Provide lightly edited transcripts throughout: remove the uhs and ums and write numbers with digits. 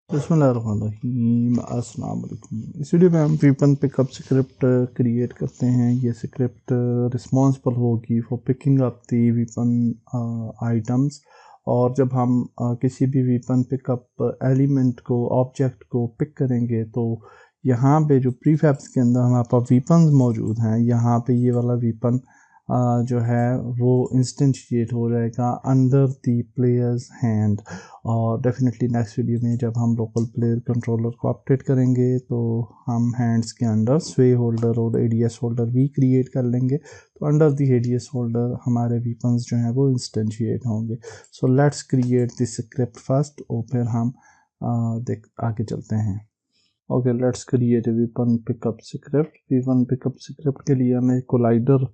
बिस्मिल्लाहिर्रहमानिर्रहीम, अस्सलाम वालेकुम। इस वीडियो में हम वीपन पिकअप स्क्रिप्ट क्रिएट करते हैं। ये स्क्रिप्ट रिस्पॉन्सिबल होगी for picking up the weapon items. और जब हम किसी भी वीपन पिकअप एलिमेंट को ऑब्जेक्ट को पिक करेंगे तो यहाँ पे जो प्रीफैब्स के अंदर हमारे पास वीपन मौजूद हैं, यहाँ पे ये वाला वीपन जो है वो इंस्टेंशिएट हो जाएगा अंडर दी प्लेयर्स हैंड। और डेफिनेटली नेक्स्ट वीडियो में जब हम लोकल प्लेयर कंट्रोलर को अपडेट करेंगे तो हम हैंड्स के अंडर स्वे होल्डर और एडीएस होल्डर भी क्रिएट कर लेंगे। तो अंडर दी एडीएस होल्डर हमारे वीपन्स जो हैं वो इंस्टेंशिएट होंगे। So let's create this script first और फिर हम आगे चलते हैं। Okay, let's create a weapon pickup script. Weapon pickup script के लिए हमें कोलाइडर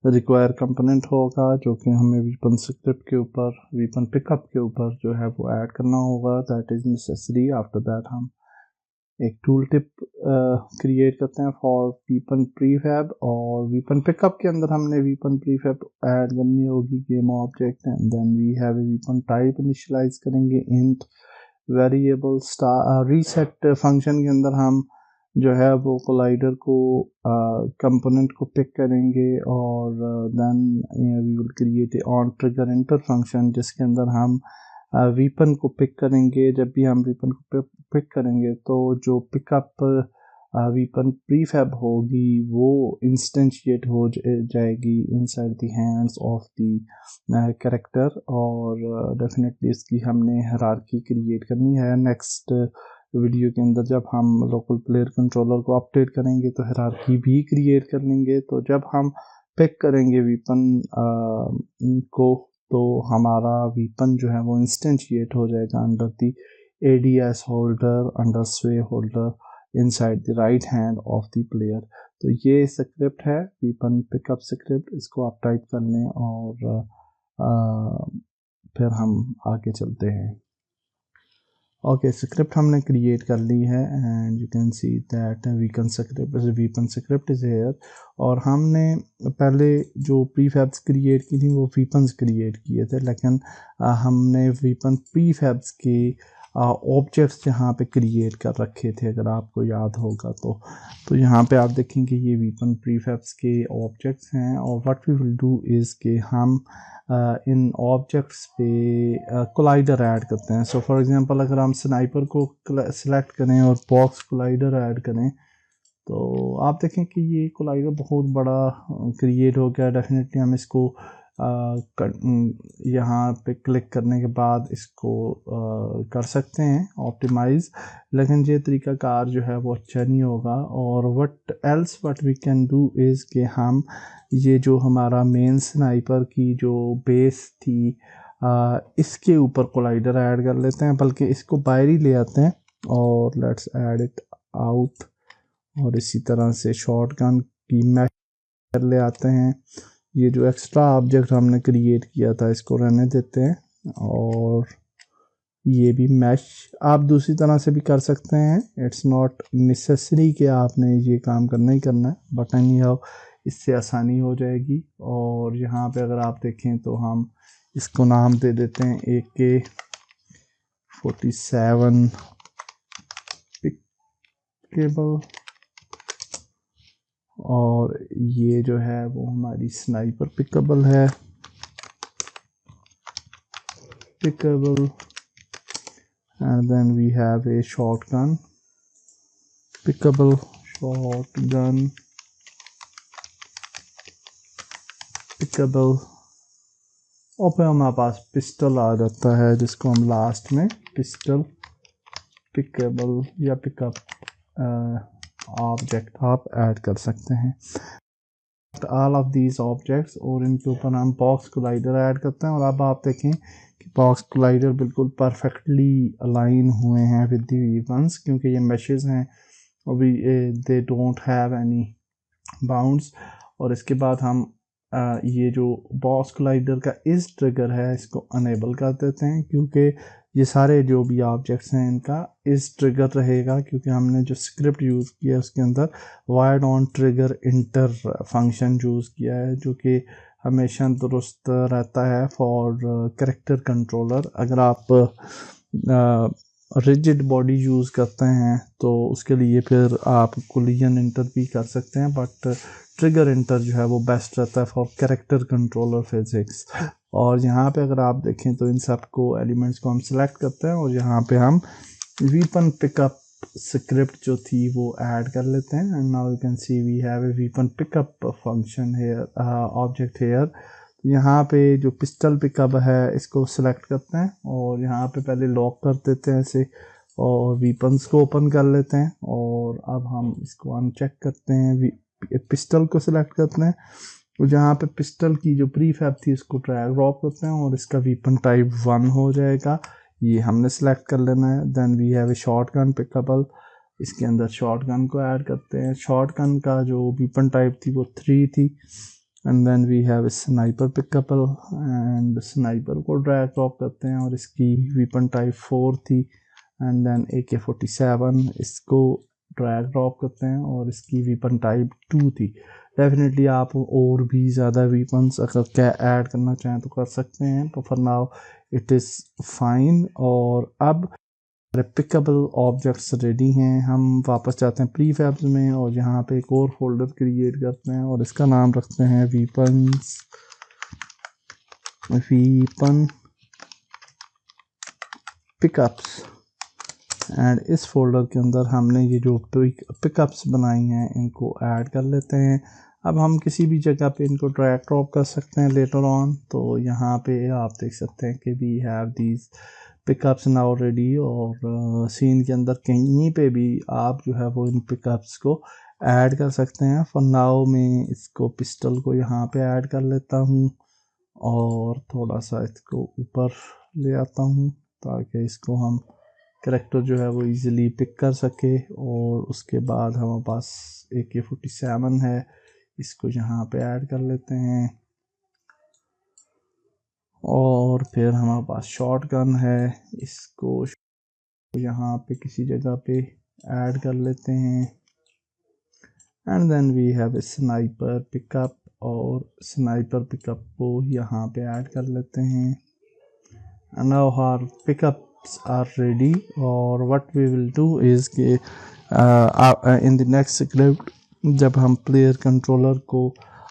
रिक्वायर कंपोनेंट होगा जो कि हमें वीपन स्क्रिप्ट के ऊपर वीपन पिकअप के ऊपर जो है वो ऐड करना होगा। That is necessary. After that हम एक टूल टिप क्रिएट करते हैं फॉर वीपन प्रीफैब, और वीपन पिकअप के अंदर हमने वीपन प्रीफैब ऐड करनी होगी game object. And then we have a weapon type initialise करेंगे int variable star. Reset function के अंदर हम जो है वो कोलाइडर को कंपोनेंट को पिक करेंगे और then we will create a on trigger enter function जिसके अंदर हम वीपन को पिक करेंगे। जब भी हम वीपन को पिक करेंगे तो जो पिकअप वीपन प्रीफैब होगी वो इंस्टेंशिएट हो जाएगी inside the hands of the character. और डेफिनेटली इसकी हमने हायरार्की क्रिएट करनी है। नेक्स्ट वीडियो के अंदर जब हम लोकल प्लेयर कंट्रोलर को अपडेट करेंगे तो हायरार्की भी क्रिएट कर लेंगे। तो जब हम पिक करेंगे वीपन को तो हमारा वीपन जो है वो इंस्टेंशिएट हो जाएगा under the ADS holder under sway holder inside the right hand of the player. तो ये स्क्रिप्ट है वीपन पिकअप स्क्रिप्ट। इसको आप टाइप कर लें और फिर हम आगे चलते हैं। ओके, स्क्रिप्ट हमने क्रिएट कर ली है and you can see that weapon script is here. और हमने पहले जो प्रीफैब्स क्रिएट की थी वो वीपन्स क्रिएट किए थे, लेकिन हमने वीपन प्रीफैब्स के ऑब्जेक्ट्स यहाँ पे क्रिएट कर रखे थे, अगर आपको याद होगा तो यहाँ पे आप देखेंगे ये वीपन प्रीफैब्स के ऑब्जेक्ट्स हैं। और what we will do is कि हम इन ऑब्जेक्ट्स पे कोलाइडर ऐड करते हैं। सो फॉर एग्जांपल अगर हम स्नाइपर को सिलेक्ट करें और बॉक्स कोलाइडर ऐड करें तो आप देखें कि ये कोलाइडर बहुत बड़ा क्रिएट हो गया। डेफिनेटली हम इसको यहाँ पे क्लिक करने के बाद इसको कर सकते हैं ऑप्टिमाइज़, लेकिन ये तरीक़ाकार जो है वो अच्छा नहीं होगा। और what we can do is कि हम ये जो हमारा मेन स्नाइपर की जो बेस थी इसके ऊपर कोलाइडर ऐड कर लेते हैं, बल्कि इसको बाहर ही ले आते हैं और लेट्स ऐड इट आउट। और इसी तरह से शॉटगन की मैश कर ले आते हैं। ये जो एक्स्ट्रा ऑब्जेक्ट हमने क्रिएट किया था इसको रहने देते हैं। और ये भी मैश आप दूसरी तरह से भी कर सकते हैं। इट्स नॉट नेसेसरी कि आपने ये काम करना ही करना है, बट एनी हाउ इससे आसानी हो जाएगी। और यहाँ पे अगर आप देखें तो हम इसको नाम दे देते हैं AK-47 पिकेबल। और ये जो है वो हमारी स्नाइपर पिकेबल है, pickable. And then we have a shotgun pickable, shotgun pickable. और फिर हमारे पास पिस्टल आ जाता है जिसको हम लास्ट में पिस्टल पिकेबल या पिकअप ऑब्जेक्ट आप ऐड कर सकते हैं। ऑल ऑफ दीज ऑब्जेक्ट्स और इनके ऊपर हम बॉक्स कोलाइडर ऐड करते हैं। और अब आप देखें कि बॉक्स कोलाइडर बिल्कुल परफेक्टली अलाइन हुए हैं विद दी वीपन्स, क्योंकि ये मैशेस हैं अभी they don't have any bounds. और इसके बाद हम ये जो बॉक्स कोलाइडर का इस ट्रिगर है इसको अनेबल कर देते हैं, क्योंकि ये सारे जो भी ऑब्जेक्ट्स हैं इनका इस ट्रिगर रहेगा, क्योंकि हमने जो स्क्रिप्ट यूज़ किया उसके अंदर wide on trigger enter function use किया है, जो कि हमेशा दुरुस्त रहता है फॉर कैरेक्टर कंट्रोलर। अगर आप रिजिड बॉडी यूज़ करते हैं तो उसके लिए फिर आप कोलिजन इंटर भी कर सकते हैं, बट ट्रिगर इंटर जो है वो बेस्ट रहता है फॉर कैरेक्टर कंट्रोलर फिजिक्स। और यहाँ पे अगर आप देखें तो इन सब को एलिमेंट्स को हम सिलेक्ट करते हैं और यहाँ पे हम वीपन पिकअप स्क्रिप्ट जो थी वो ऐड कर लेते हैं। And now you can see we have a weapon pickup function here object here. यहाँ पे जो पिस्टल पिकअप है इसको सिलेक्ट करते हैं और यहाँ पे पहले लॉक कर देते हैं इसे और वीपन्स को ओपन कर लेते हैं। और अब हम इसको अनचेक करते हैं, पिस्टल को सिलेक्ट करते हैं तो जहाँ पे पिस्टल की जो प्रीफैब थी उसको ड्रैग ड्रॉप करते हैं और इसका वीपन टाइप 1 हो जाएगा, ये हमने सेलेक्ट कर लेना है। Then we have a shotgun pickable, इसके अंदर शॉर्ट गन को ऐड करते हैं। शॉर्ट गन का जो वीपन टाइप थी वो 3 थी। And then we have a sniper pickable and sniper को ड्रैग ड्रॉप करते हैं और इसकी वीपन टाइप 4 थी। एंड देन AK-47 इसको ड्रैग ड्रॉप करते हैं और इसकी वीपन टाइप 2 थी। डेफिनेटली आप और भी ज़्यादा वीपन्स अगर क्या ऐड करना चाहें तो कर सकते हैं, तो for now it is fine. और अब पिकअबल ऑब्जेक्ट्स रेडी हैं। हम वापस जाते हैं प्रीफैब्स में और यहाँ पे एक और फोल्डर क्रिएट करते हैं और इसका नाम रखते हैं वीपन पिकअप्स। एंड इस फोल्डर के अंदर हमने ये जो पिकअप्स बनाई हैं इनको ऐड कर लेते हैं। अब हम किसी भी जगह पे इनको ड्रैग ड्रॉप कर सकते हैं लेटर ऑन। तो यहाँ पे आप देख सकते हैं कि we have these pickups now ready. और सीन के अंदर कहीं पे भी आप जो है वो इन पिकअप्स को ऐड कर सकते हैं। फॉर नाउ मैं इसको पिस्टल को यहाँ पे ऐड कर लेता हूँ और थोड़ा सा इसको ऊपर ले आता हूँ ताकि इसको हम कैरेक्टर जो है वो इजीली पिक कर सके। और उसके बाद हमारे पास AK-47 है, इसको यहाँ पे ऐड कर लेते हैं। और फिर हमारे पास शॉर्ट गन है, इसको यहाँ पे किसी जगह पे ऐड कर लेते हैं। And then we have a sniper pickup और स्नाइपर पिकअप को यहाँ पे ऐड कर लेते हैं। And now our pickups are ready. और what we will do is कि इन द नेक्स्ट स्क्रिप्ट जब हम प्लेयर कंट्रोलर को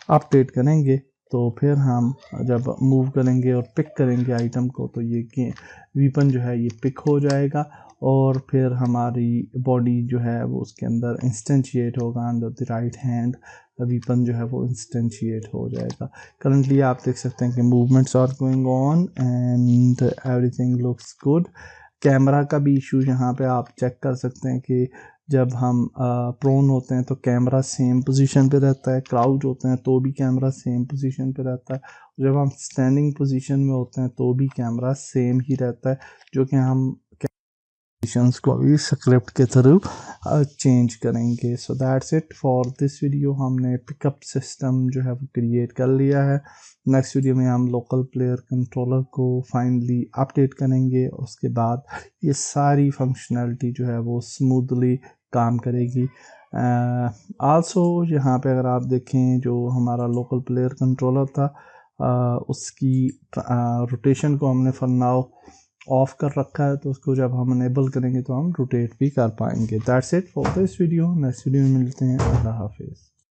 अपडेट करेंगे तो फिर हम जब मूव करेंगे और पिक करेंगे आइटम को तो ये वीपन जो है ये पिक हो जाएगा और फिर हमारी बॉडी जो है वो उसके अंदर इंस्टेंशिएट होगा। Under the right hand weapon जो है वो इंस्टेंशिएट हो जाएगा। करंटली आप देख सकते हैं कि movements are going on and everything looks good. Camera का भी इशू यहाँ पे आप चेक कर सकते हैं कि जब हम प्रोन होते हैं तो कैमरा सेम पोजीशन पे रहता है, क्राउच होते हैं तो भी कैमरा सेम पोजीशन पे रहता है, जब हम स्टैंडिंग पोजीशन में होते हैं तो भी कैमरा सेम ही रहता है, जो कि हम पोजीशंस को भी स्क्रिप्ट के थ्रू चेंज करेंगे। So that's it for this video. हमने पिकअप सिस्टम जो है वो क्रिएट कर लिया है। नेक्स्ट वीडियो में हम लोकल प्लेयर कंट्रोलर को फाइनली अपडेट करेंगे, उसके बाद ये सारी फंक्शनैलिटी जो है वो स्मूथली काम करेगी। आल्सो यहाँ पे अगर आप देखें जो हमारा लोकल प्लेयर कंट्रोलर था उसकी रोटेशन को हमने फॉर नाउ ऑफ कर रखा है, तो उसको जब हम अनेबल करेंगे तो हम रोटेट भी कर पाएंगे। That's it for this video. Next video में मिलते हैं। अल्लाह हाफिज़।